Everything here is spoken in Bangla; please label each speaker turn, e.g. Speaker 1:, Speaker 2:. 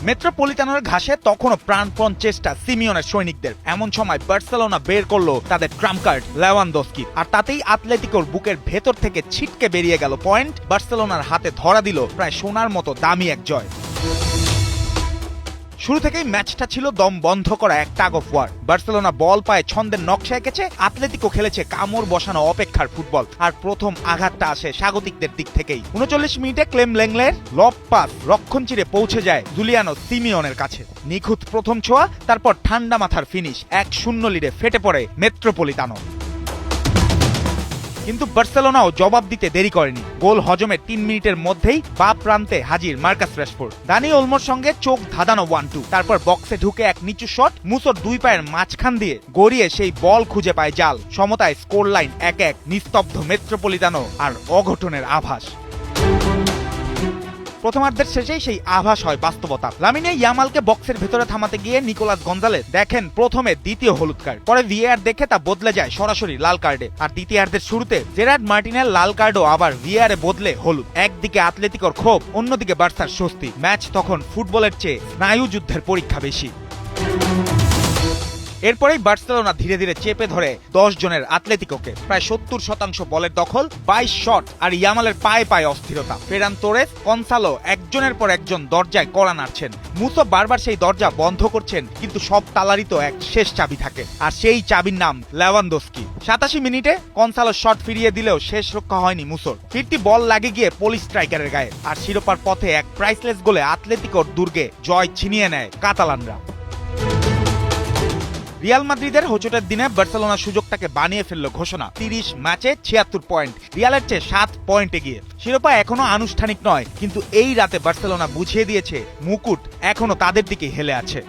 Speaker 1: মেট্রোপলিটানোর ঘাসে তখনও প্রাণপণ চেষ্টা সিমিওনের সৈনিকদের। এমন সময় বার্সেলোনা বের করলো তাদের ট্রাম্প কার্ড লেভানডস্কি, আর তাতেই আতলেতিকোর বুকের ভেতর থেকে ছিটকে বেরিয়ে গেল পয়েন্ট। বার্সেলোনার হাতে ধরা দিল প্রায় সোনার মতো দামি এক জয়। শুরু থেকেই ম্যাচটা ছিল দম বন্ধ করা এক টাগ অফ ওয়ার। বার্সেলোনা বল পায়ে ছন্দের নকশা এঁকেছে, আতলেতিকো খেলেছে কামড় বসানো অপেক্ষার ফুটবল। আর প্রথম আঘাতটা আসে স্বাগতিকদের দিক থেকেই। ৩৯ মিনিটে ক্লেম লেংলের লব পাস রক্ষণ চিরে পৌঁছে যায় জুলিয়ানো সিমিওনের কাছে। নিখুঁত প্রথম ছোঁয়া, তারপর ঠান্ডা মাথার ফিনিশ। ১-০ লিডে ফেটে পড়ে মেট্রোপলিটানো। কিন্তু বার্সেলোনাও জবাব দিতে দেরি করেনি। গোল হজমের ৩ মিনিটের মধ্যেই বাঁ প্রান্তে হাজির মার্কাস রাশফোর্ড। দানি ওলমোর সঙ্গে চোখ ধাঁধানো 1-2। তারপর বক্সে ঢুকে এক নিচু শট, মুসোর দুই পায়ের মাঝখান দিয়ে গড়িয়ে সেই বল খুঁজে পায় জাল। সমতায় স্কোর লাইন ১-১। নিস্তব্ধ মেট্রোপলিটানো আর অঘটনের আভাস। প্রথমার্ধের শেষেই সেই আভাস হয় বাস্তবতা। লামিনে ইয়ামালকে বক্সের ভেতরে থামাতে গিয়ে নিকোলাস গঞ্জালেস দেখেন প্রথমে দ্বিতীয় হলুদ কার্ড, পরে ভিএআর দেখে তা বদলে যায় সরাসরি লাল কার্ডে। আর দ্বিতীয়ার্ধের শুরুতে জেরার্ড মার্টিনের লাল কার্ডও আবার ভিএআরে বদলে হলুদ। একদিকে আতলেতিকোর ক্ষোভ, অন্যদিকে বার্সার স্বস্তি। ম্যাচ তখন ফুটবলের চেয়ে স্নায়ু যুদ্ধের পরীক্ষা বেশি। এরপরেই বার্সেলোনা ধীরে ধীরে চেপে ধরে ১০ জনের আতলেতিকোকে। প্রায় ৭০% বলের দখল, ২২ শট, আর ইয়ামালের পায়ে পায়ে অস্থিরতা। ফেরান তোরেস, কনসালো একজনের পর একজন দরজায় কড়া নাড়ছেন। মুসো বারবার সেই দরজা বন্ধ করছেন, কিন্তু সব তালারই তো এক শেষ চাবি থাকে, আর সেই চাবির নাম লেভানডস্কি। ৮৭ মিনিটে কনসালো শট ফিরিয়ে দিলেও শেষ রক্ষা হয়নি মুসোর। ফিরতি বল লাগে গিয়ে পোলিশ স্ট্রাইকারের গায়ে। আর শিরোপার পথে এক প্রাইসলেস গোলে আতলেতিকোর দুর্গে জয় ছিনিয়ে নেয় কাতালানরা। রিয়াল মাদ্রিদের হোঁচটের দিনে বার্সেলোনা সুযোগটাকে বানিয়ে ফেলল ঘোষণা। ৩০ ম্যাচে ৭৬ পয়েন্ট, রিয়ালের চেয়ে ৭ পয়েন্ট এগিয়ে। শিরোপা এখনো আনুষ্ঠানিক নয়, কিন্তু এই রাতে বার্সেলোনা বুঝিয়ে দিয়েছে মুকুট এখনো তাদের দিকে হেলে আছে।